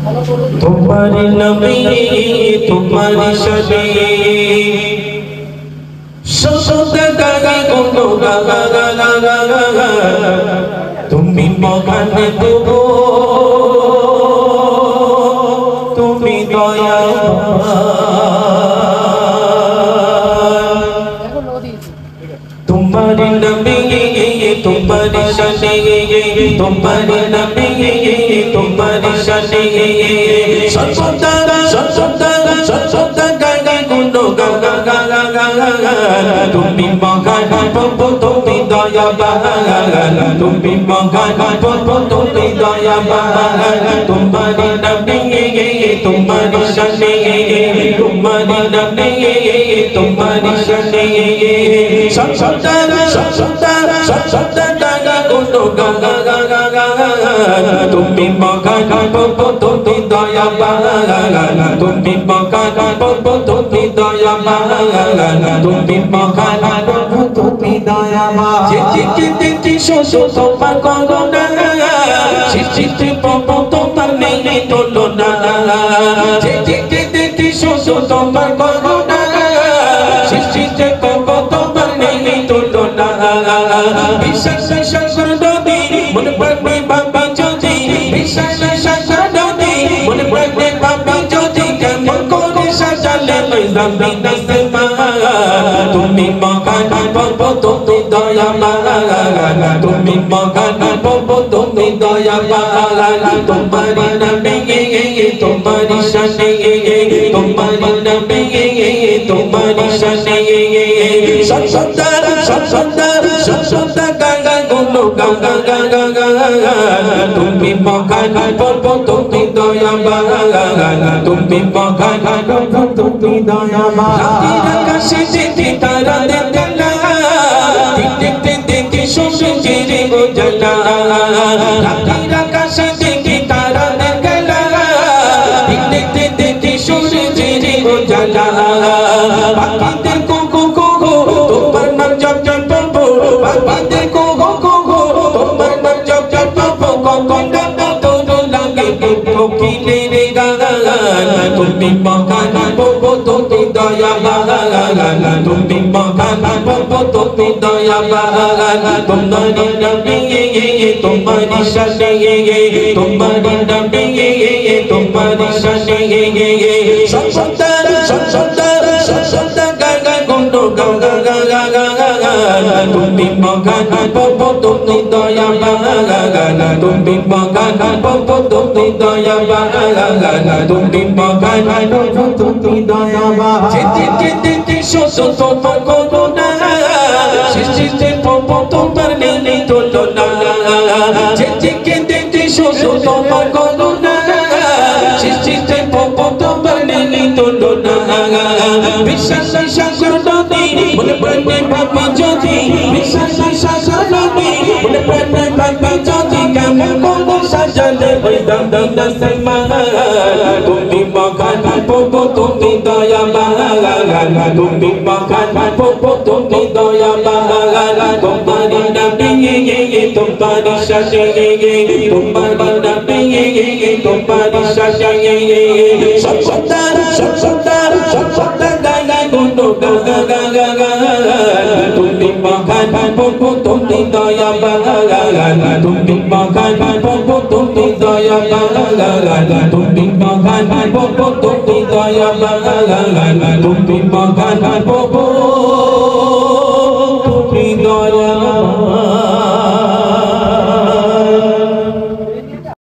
तुम्हारी नबी तुम्हारी शबी ससुदगागी गुनो गागा गागा गागा तुम्ही मगाने देबो तुम्ही दया तुम्हारी नबी तुम्हारी शबी तुम्हारी नबी तुम्हारी शबी ससुदगागी गुनो गागा गागा गागा तुम्ही मगाने देबो तुम्ही दया तुम्ही मगाने देबो तुम्ही दया तुम्हारी नबी तुम्हारी शबी तुम्हारी नबी तुम्हारी शबी ससुदगागी गुनो गागा गागा गागा तुम्ही मगाने देबो तुम्ही दया तुम्ही मगाने देबो तुम्ही दया तुम्ही मगाने देबो तुम्ही दया चिचिति शोषो তোমার করুণা চিচিতি পাবো তোমার নেই তুলনা চিচিতি শোষো তোমার করুণা চিচিতি পাবো তোমার নেই তুলনা বিশ্বাস শাসন নদী মনে প্রাণে বাবা যদি বিশ্বাস শাসন নদী মনে প্রাণে বাবা যদি কেমন করে সাজালে লইলাম বিনাশে মা তুমি মগানে দেবো তুমি দয়া তুমি মগানে দেবো তুমি দয়া তোমারি নবী তোমারি শানে তোমারি নবী তোমারি শানে সসুদগাগা গুনো গাগা গাগা গাগা তুমি মগানে দেবো তুমি দয়া তুমি মগানে দেবো তুমি দয়া রাতের আকাশে দেখি তারা দেখলা দেখতে দেখতে সূর্যের উজালা রাতের আকাশে দেখি তারা দেখলা দেখতে দেখতে সূর্যের উজালা পাখিদের কুকু কুকু তোমার নাম জপ জপ বলবো পাখিদের কুকু কুকু তোমার নাম জপ জপ বলবো কখন তোর লাগে কোকিলের গান তুমি মগানে দেবো তুমি দয়া তুমি মগানে দেবো তুমি দয়া তোমারি নবী তোমারি শানে তোমারি নবী তোমারি শানে সসুদগাগা গুনো গাগা গাগা গাগা তুমি মগানে দেবো তুমি দয়া তুমি মগানে দেবো তুমি দয়া তুমি মগানে দেবো তুমি দয়া চিচিতি শোষো তোমার করুণা চিচিতি পাবো তোমার নেই তুলনা চিচিতি শোষো তোমার করুণা চিচিতি পাবো তোমার নেই তুলনা বিশ্বাস শাসন নদী মনে প্রাণে ভাবি যদি বিশ্বাস শাসন নদী মনে প্রাণে ভাবি যদি কেমন কোনো সাজালে বৈদাম বিনাশে মা তুমি মগানে দেবো তুমি দয়া তুমি মগানে দেবো তুমি দয়া তোমারি নবী তোমারি শানে তোমারি নবী তোমারি শানে সসুদগাগা গুনো গাগা গাগা গাগা তুমি মগানে দেবো তুমি দয়া তুমি মগানে দেবো তুমি দয়া তুমি মগানে দেবো তুমি দয়া তুমি মগানে দেবো